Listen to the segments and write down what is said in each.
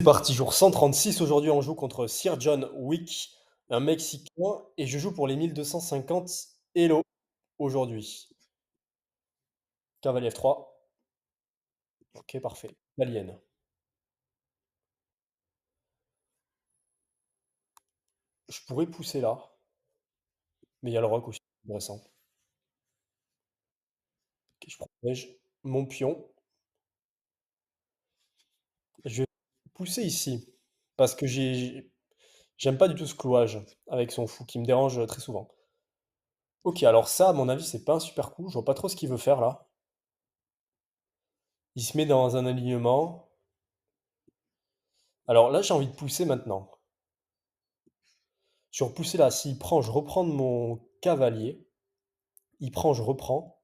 C'est parti, jour 136. Aujourd'hui, on joue contre Sir John Wick, un Mexicain, et je joue pour les 1250 Elo aujourd'hui. Cavalier F3. Ok, parfait. L'alien. Je pourrais pousser là, mais il y a le roc aussi, intéressant. Ok, je protège mon pion. Je vais pousser ici, parce que j'aime pas du tout ce clouage avec son fou qui me dérange très souvent. Ok, alors ça, à mon avis, c'est pas un super coup. Je vois pas trop ce qu'il veut faire là. Il se met dans un alignement. Alors là, j'ai envie de pousser maintenant. Je vais repousser là. S'il prend, je reprends de mon cavalier. Il prend, je reprends.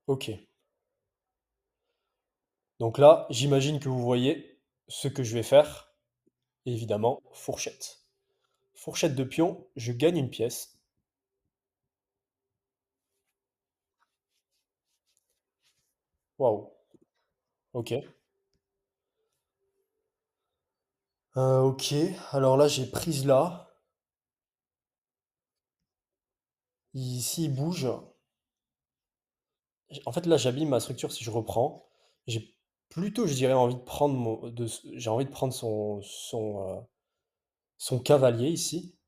Ok. Donc là, j'imagine que vous voyez ce que je vais faire. Évidemment, fourchette. Fourchette de pion, je gagne une pièce. Waouh. Ok. Ok. Alors là, j'ai prise là. Ici, il bouge. En fait, là, j'abîme ma structure si je reprends. J'ai plutôt, je dirais, envie de prendre j'ai envie de prendre son cavalier ici.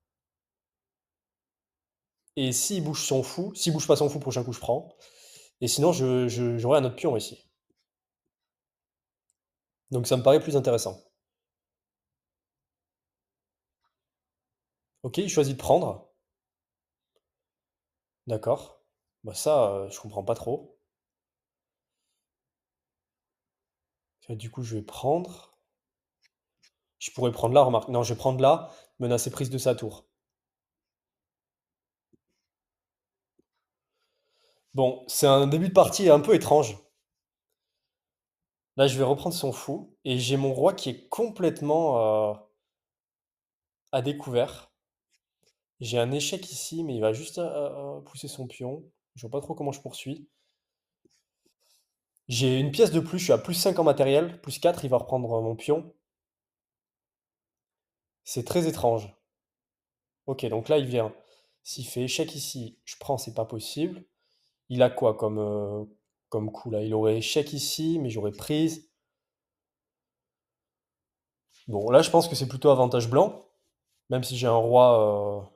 Et s'il bouge son fou, s'il bouge pas son fou, prochain coup, je prends. Et sinon, j'aurai un autre pion ici. Donc ça me paraît plus intéressant. Ok, il choisit de prendre. D'accord. Bah ça, je comprends pas trop. Du coup, je vais prendre. Je pourrais prendre là, remarque. Non, je vais prendre là, menacer prise de sa tour. Bon, c'est un début de partie un peu étrange. Là, je vais reprendre son fou. Et j'ai mon roi qui est complètement à découvert. J'ai un échec ici, mais il va juste pousser son pion. Je vois pas trop comment je poursuis. J'ai une pièce de plus, je suis à plus 5 en matériel. Plus 4, il va reprendre mon pion. C'est très étrange. Ok, donc là, il vient. S'il fait échec ici, je prends, c'est pas possible. Il a quoi comme coup là? Il aurait échec ici, mais j'aurais prise. Bon, là, je pense que c'est plutôt avantage blanc, même si j'ai un roi.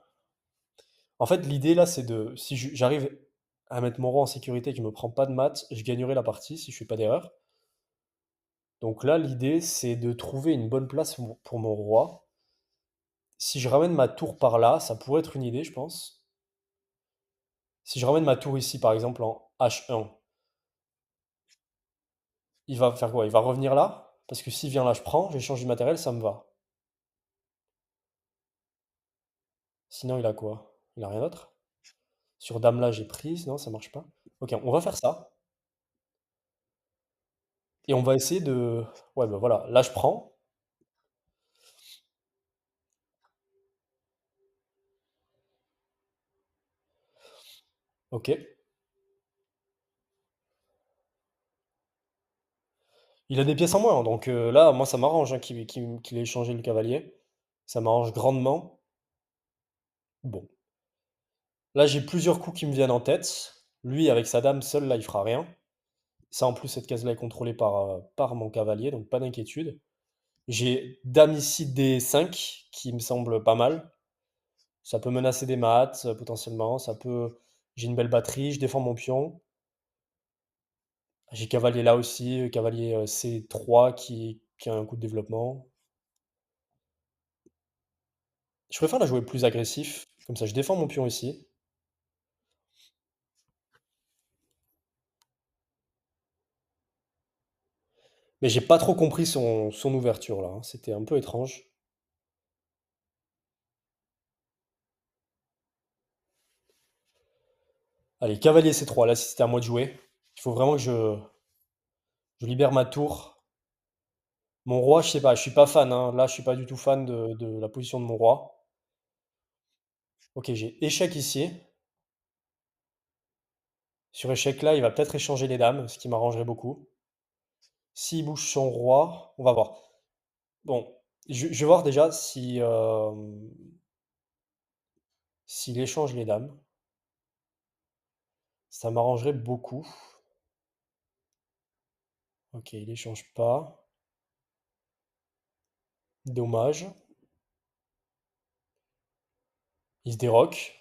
En fait, l'idée là, c'est de. Si j'arrive à mettre mon roi en sécurité et qu'il me prend pas de maths, je gagnerai la partie si je fais pas d'erreur. Donc là, l'idée, c'est de trouver une bonne place pour mon roi. Si je ramène ma tour par là, ça pourrait être une idée, je pense. Si je ramène ma tour ici, par exemple, en H1, il va faire quoi? Il va revenir là? Parce que s'il vient là, je prends, j'échange du matériel, ça me va. Sinon, il a quoi? Il a rien d'autre? Sur dame là, j'ai prise, non, ça marche pas. Ok, on va faire ça. Et on va essayer de. Ouais, ben voilà, là je prends. Ok. Il a des pièces en moins, donc là, moi ça m'arrange hein, qu'il ait échangé le cavalier. Ça m'arrange grandement. Bon. Là, j'ai plusieurs coups qui me viennent en tête. Lui, avec sa dame seul, là, il fera rien. Ça, en plus, cette case-là est contrôlée par mon cavalier, donc pas d'inquiétude. J'ai dame ici D5, qui me semble pas mal. Ça peut menacer des maths, potentiellement. Ça peut. J'ai une belle batterie, je défends mon pion. J'ai cavalier là aussi, cavalier C3 qui a un coup de développement. Je préfère la jouer plus agressif, comme ça je défends mon pion ici. Mais j'ai pas trop compris son ouverture là, hein. C'était un peu étrange. Allez, cavalier C3, là si c'était à moi de jouer. Il faut vraiment que je libère ma tour. Mon roi, je sais pas, je suis pas fan, hein. Là, je suis pas du tout fan de la position de mon roi. Ok, j'ai échec ici. Sur échec là, il va peut-être échanger les dames, ce qui m'arrangerait beaucoup. S'il bouge son roi, on va voir. Bon, je vais voir déjà si s'il échange les dames. Ça m'arrangerait beaucoup. Ok, il échange pas. Dommage. Il se déroque.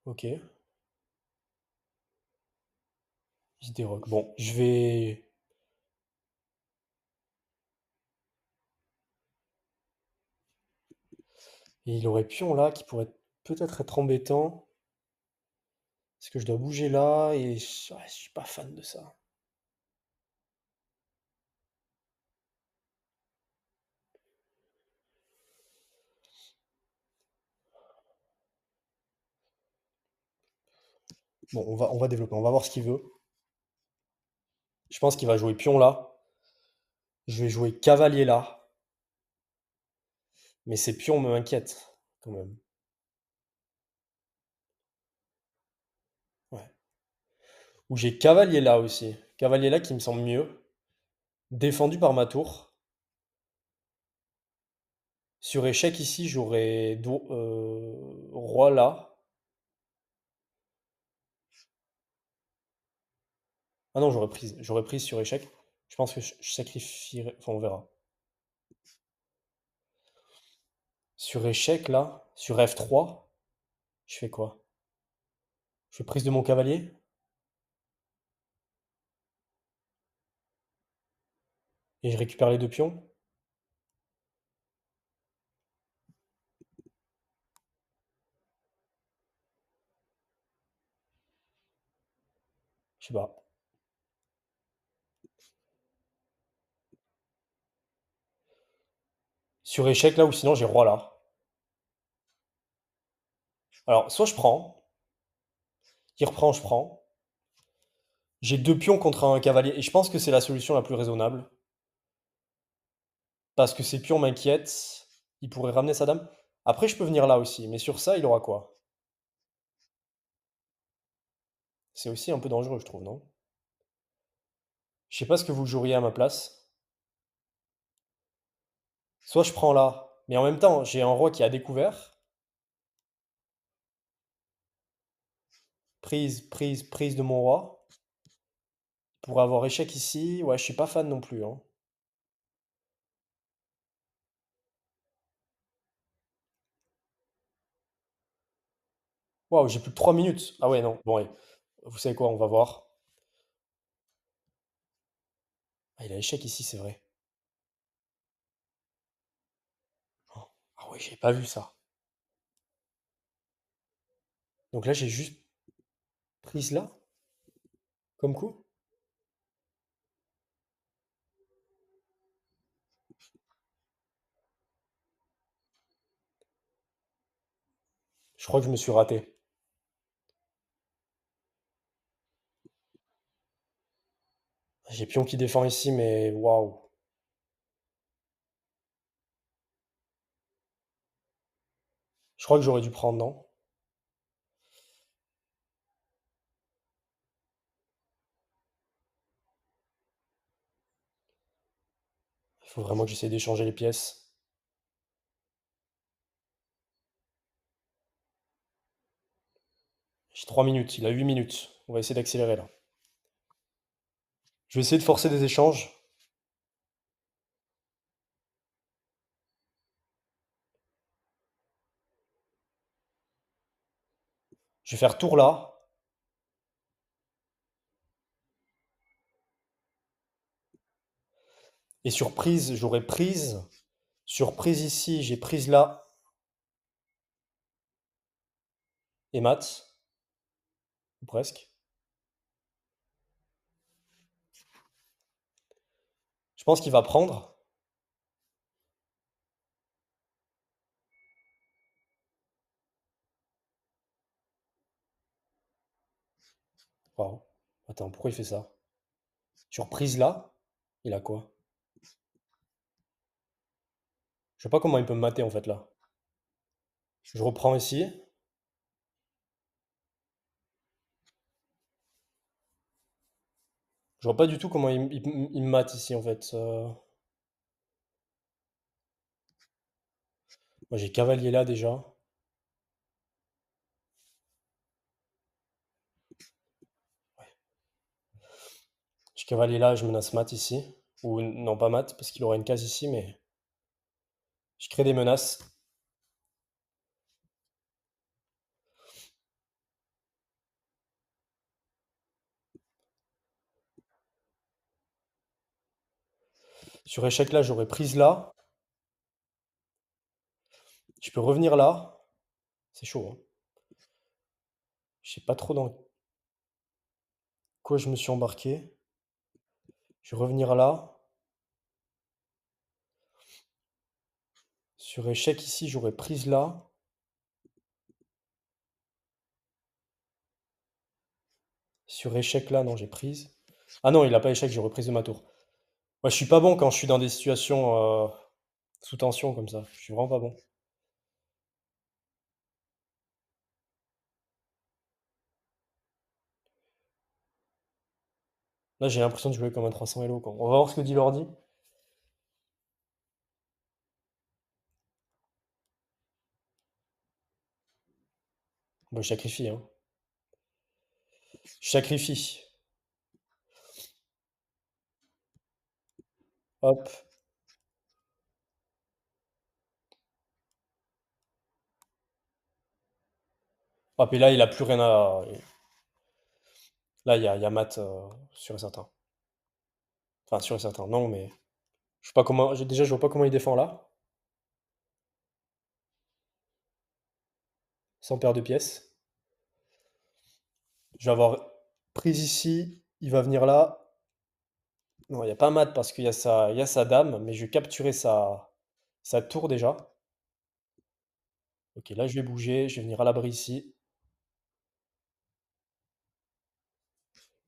Ok, il se déroque. Bon, je vais. Et il aurait pion là qui pourrait peut-être être embêtant. Est-ce que je dois bouger là? Et ouais, je suis pas fan de ça. Bon, on va développer, on va voir ce qu'il veut. Je pense qu'il va jouer pion là. Je vais jouer cavalier là. Mais ces pions m'inquiètent quand même. Ouais. Ou j'ai cavalier là aussi. Cavalier là qui me semble mieux. Défendu par ma tour. Sur échec ici, j'aurais roi là. Ah non, j'aurais prise. J'aurais prise sur échec. Je pense que je sacrifierais. Enfin, on verra. Sur échec là. Sur F3. Je fais quoi? Je fais prise de mon cavalier. Et je récupère les deux pions. Je sais pas. Sur échec là, ou sinon j'ai roi là. Alors, soit je prends. Il reprend, je prends. J'ai deux pions contre un cavalier. Et je pense que c'est la solution la plus raisonnable. Parce que ces pions m'inquiètent. Il pourrait ramener sa dame. Après, je peux venir là aussi. Mais sur ça, il aura quoi? C'est aussi un peu dangereux, je trouve, non? Je sais pas ce que vous joueriez à ma place. Soit je prends là. Mais en même temps, j'ai un roi qui a découvert. Prise, prise, prise de mon roi. Pour avoir échec ici. Ouais, je suis pas fan non plus, hein. Waouh, j'ai plus que 3 minutes. Ah ouais, non. Bon, allez. Vous savez quoi, on va voir. Ah, il a échec ici, c'est vrai. Oh. Ah ouais, j'ai pas vu ça. Donc là, j'ai juste prise là, comme coup. Je crois que je me suis raté. J'ai pion qui défend ici, mais waouh. Je crois que j'aurais dû prendre, non? Il faut vraiment que j'essaie d'échanger les pièces. J'ai 3 minutes, il a 8 minutes. On va essayer d'accélérer là. Je vais essayer de forcer des échanges. Je vais faire tour là. Et sur prise, j'aurai prise. Sur prise ici, j'ai prise là. Et mat. Ou presque. Je pense qu'il va prendre. Waouh. Attends, pourquoi il fait ça? Sur prise là, il a quoi? Je sais pas comment il peut me mater en fait là. Je reprends ici. Je vois pas du tout comment il me mate ici en fait. Moi j'ai cavalier là déjà. J'ai cavalier là, je menace mat ici. Ou non pas mat, parce qu'il aurait une case ici, mais je crée des menaces. Sur échec là, j'aurais prise là. Je peux revenir là. C'est chaud, hein. Je sais pas trop dans quoi je me suis embarqué. Je vais revenir là. Sur échec ici, j'aurais prise là. Sur échec là, non, j'ai prise. Ah non, il a pas échec, j'ai reprise de ma tour. Moi, je suis pas bon quand je suis dans des situations sous tension comme ça. Je suis vraiment pas bon. Là, j'ai l'impression de jouer comme un 300 Elo, quoi. On va voir ce que dit l'ordi. Bon, je sacrifie, hein. Je sacrifie. Hop. Hop, et là, il a plus rien à. Là, il y a mat sûr et certain. Enfin, sûr et certain. Non, mais. Je sais pas comment. Déjà, je vois pas comment il défend là. Sans paire de pièces. Je vais avoir prise ici. Il va venir là. Non, il n'y a pas mat parce qu'il y a sa dame, mais je vais capturer sa tour déjà. Ok, là, je vais bouger. Je vais venir à l'abri ici.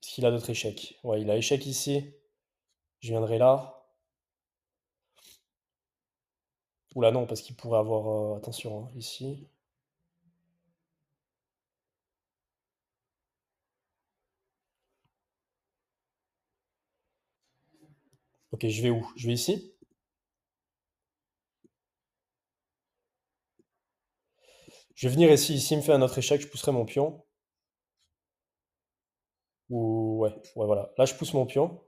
Est-ce qu'il a d'autres échecs? Ouais, il a échec ici. Je viendrai là. Oula, non, parce qu'il pourrait avoir. Attention, hein, ici. Ok, je vais où? Je vais ici. Je vais venir ici. Ici, il me fait un autre échec. Je pousserai mon pion. Ou ouais, ouais, voilà. Là, je pousse mon pion.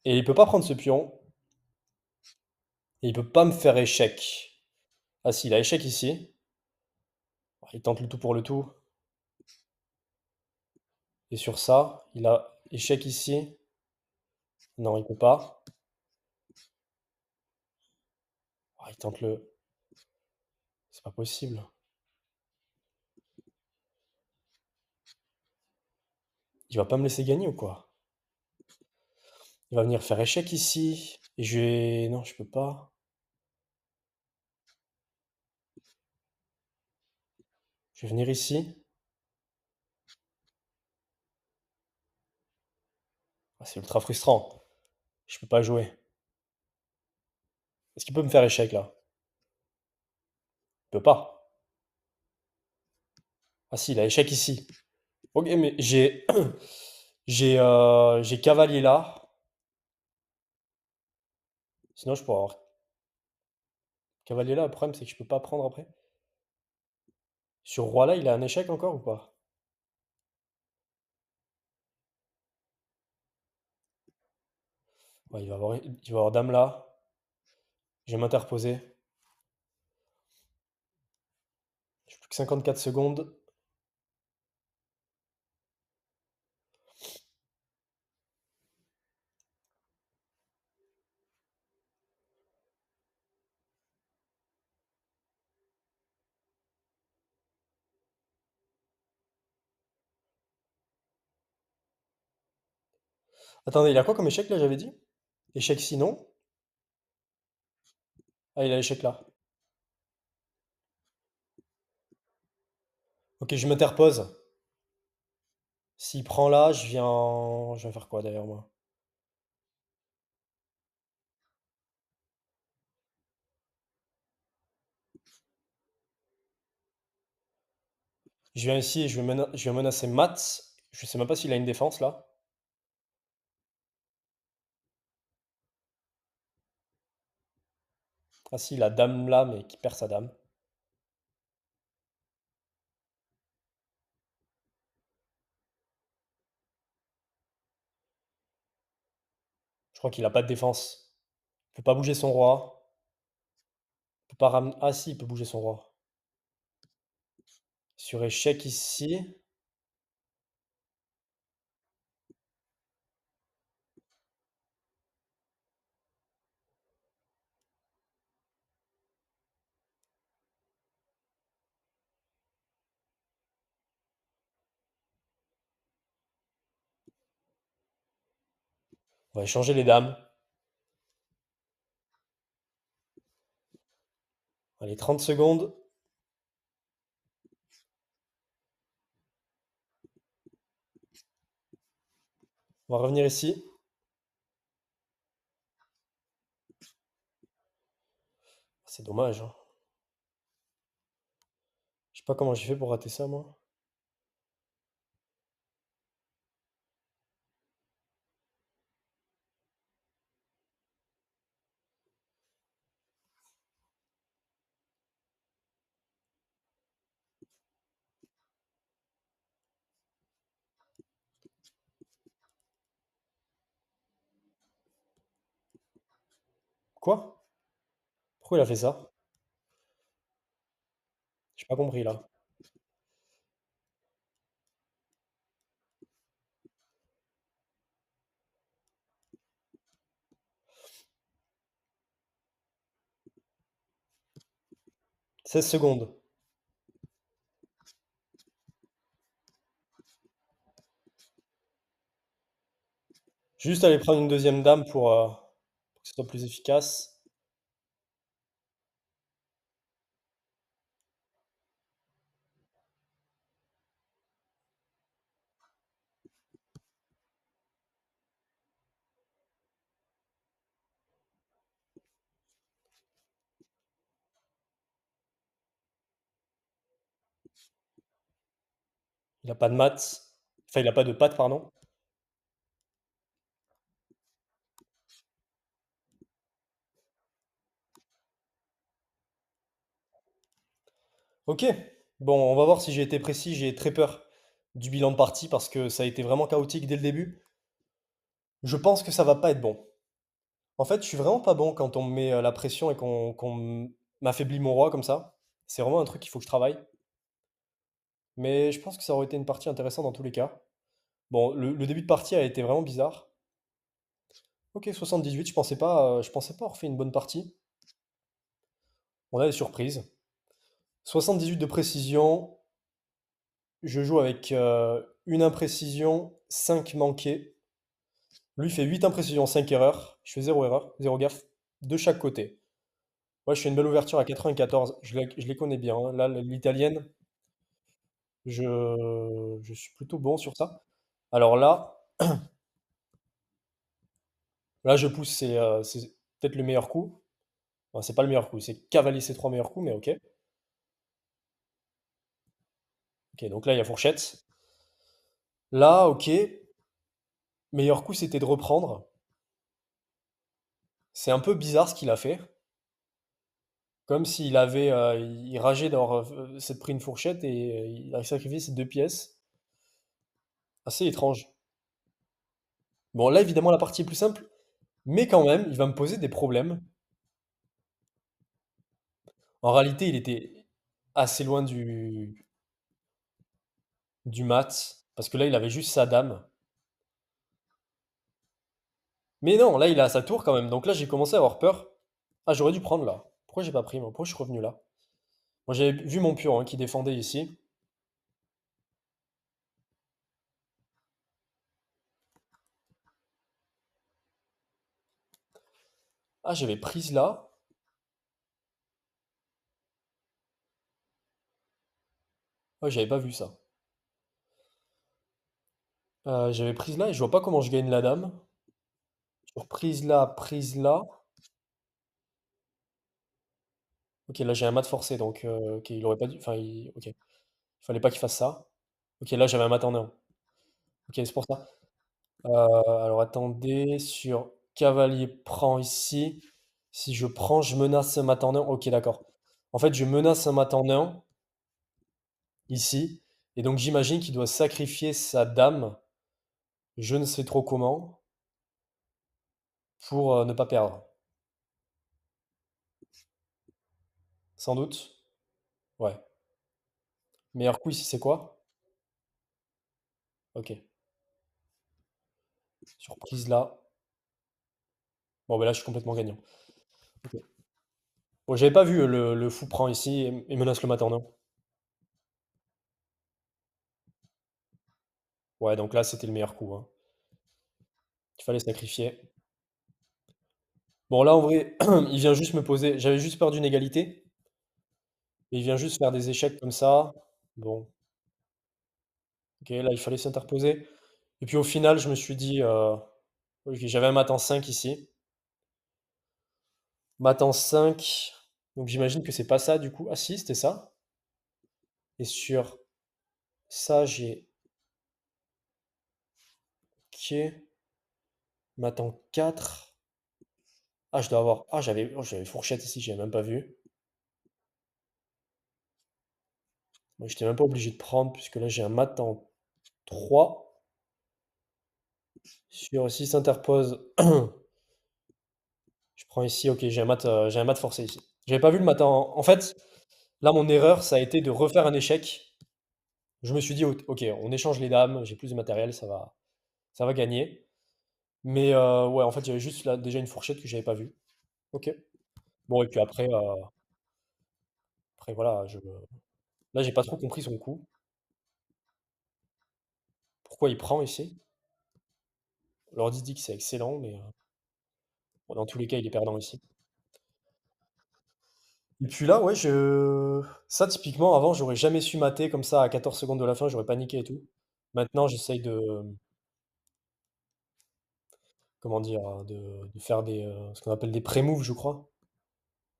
Et il peut pas prendre ce pion. Et il peut pas me faire échec. Ah si, il a échec ici. Il tente le tout pour le tout. Et sur ça, il a échec ici. Non, il peut pas. Il tente le. C'est pas possible. Il va pas me laisser gagner ou quoi? Il va venir faire échec ici. Et je vais. Non, je peux pas. Je vais venir ici. C'est ultra frustrant. Je peux pas jouer. Est-ce qu'il peut me faire échec là? Il peut pas. Ah si, il a échec ici. Ok, mais j'ai. J'ai cavalier là. Sinon, je pourrais avoir cavalier là. Le problème, c'est que je peux pas prendre après. Sur roi là, il a un échec encore ou pas? Ouais, il va avoir dame là. Je vais m'interposer. J'ai plus que 54 secondes. Attendez, il a quoi comme échec là, j'avais dit? Échec sinon. Ah, il a échec là. Ok, je m'interpose. S'il prend là, je viens. Je vais faire quoi d'ailleurs moi? Je viens ici et je vais menacer Mat. Je sais même pas s'il a une défense là. Ah si, la dame là, mais qui perd sa dame. Je crois qu'il a pas de défense. Il peut pas bouger son roi. Il peut pas ramener. Ah si, il peut bouger son roi. Sur échec ici. On va échanger les dames. Allez, 30 secondes. On va revenir ici. C'est dommage, hein. Je sais pas comment j'ai fait pour rater ça, moi. Quoi? Pourquoi il a fait ça? J'ai pas compris là. 16 secondes. Juste aller prendre une deuxième dame pour que ce soit plus efficace. Il a pas de maths. Enfin, il a pas de pattes, pardon. Ok. Bon, on va voir si j'ai été précis. J'ai très peur du bilan de partie parce que ça a été vraiment chaotique dès le début. Je pense que ça va pas être bon. En fait, je suis vraiment pas bon quand on me met la pression et qu'on m'affaiblit mon roi comme ça. C'est vraiment un truc qu'il faut que je travaille. Mais je pense que ça aurait été une partie intéressante dans tous les cas. Bon, le début de partie a été vraiment bizarre. Ok, 78, je pensais pas avoir fait une bonne partie. On a des surprises. 78 de précision. Je joue avec une imprécision, 5 manqués. Lui fait 8 imprécisions, 5 erreurs. Je fais 0 erreur, 0 gaffe de chaque côté. Moi, je fais une belle ouverture à 94. Je les connais bien, hein. Là, l'italienne, je suis plutôt bon sur ça. Alors là, je pousse, c'est peut-être le meilleur coup. Enfin, c'est pas le meilleur coup, c'est cavalier C3 meilleur coup, mais ok. Ok, donc là, il y a fourchette. Là, ok. Meilleur coup, c'était de reprendre. C'est un peu bizarre ce qu'il a fait. Comme s'il avait, il rageait d'avoir s'être pris une fourchette et il a sacrifié ses deux pièces. Assez étrange. Bon, là, évidemment, la partie est plus simple, mais quand même, il va me poser des problèmes. En réalité, il était assez loin du mat, parce que là, il avait juste sa dame. Mais non, là, il a sa tour quand même. Donc là, j'ai commencé à avoir peur. Ah, j'aurais dû prendre là. Pourquoi j'ai pas pris, moi? Pourquoi je suis revenu là? Moi, j'avais vu mon pion hein, qui défendait ici. Ah, j'avais prise là. Ouais, j'avais pas vu ça. J'avais prise là et je vois pas comment je gagne la dame. Sur prise là. Ok, là j'ai un mat forcé, donc ok, il aurait pas dû. Enfin, ok. Fallait pas qu'il fasse ça. Ok, là j'avais un mat en néant. Ok, c'est pour ça. Alors attendez, sur cavalier prend ici. Si je prends, je menace un mat en néant. Ok, d'accord. En fait, je menace un mat en néant ici. Et donc j'imagine qu'il doit sacrifier sa dame, je ne sais trop comment, pour ne pas perdre. Sans doute. Ouais. Meilleur coup ici, c'est quoi? Ok. Surprise là. Bon, ben là, je suis complètement gagnant. Ok. Bon, j'avais pas vu le fou prend ici et menace le mat en néant. Ouais, donc là, c'était le meilleur coup, hein. Il fallait sacrifier. Bon, là, en vrai, il vient juste me poser. J'avais juste peur d'une égalité. Et il vient juste faire des échecs comme ça. Bon, ok, là, il fallait s'interposer. Et puis au final, je me suis dit, ok, j'avais un mat en 5 ici. Mat en 5. Donc j'imagine que c'est pas ça du coup. Ah si, c'était ça. Et sur ça, j'ai. Ok. Mat en 4. Ah, je dois avoir. Ah, j'avais fourchette ici, j'avais même pas vu. Moi, j'étais même pas obligé de prendre, puisque là, j'ai un mat en 3. Sur s'il s'interpose, je prends ici. Ok, j'ai un mat forcé ici. J'avais pas vu le mat en. En fait, là, mon erreur, ça a été de refaire un échec. Je me suis dit, ok, on échange les dames, j'ai plus de matériel, ça va gagner. Mais ouais, en fait, j'avais juste là, déjà une fourchette que j'avais pas vue. Ok. Bon, et puis après voilà, là, j'ai pas trop compris son coup. Pourquoi il prend ici? L'ordi dit que c'est excellent, mais bon, dans tous les cas, il est perdant ici. Et puis là, ouais, ça, typiquement, avant, j'aurais jamais su mater comme ça à 14 secondes de la fin, j'aurais paniqué et tout. Maintenant, j'essaye comment dire, de faire ce qu'on appelle des pré-moves, je crois,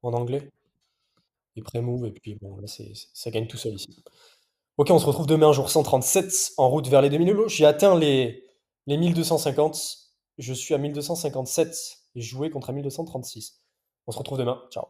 en anglais. Des pré-moves, et puis bon, là, ça gagne tout seul ici. Ok, on se retrouve demain, jour 137, en route vers les 2000 lots. J'ai atteint les 1250. Je suis à 1257 et je jouais contre un 1236. On se retrouve demain. Ciao.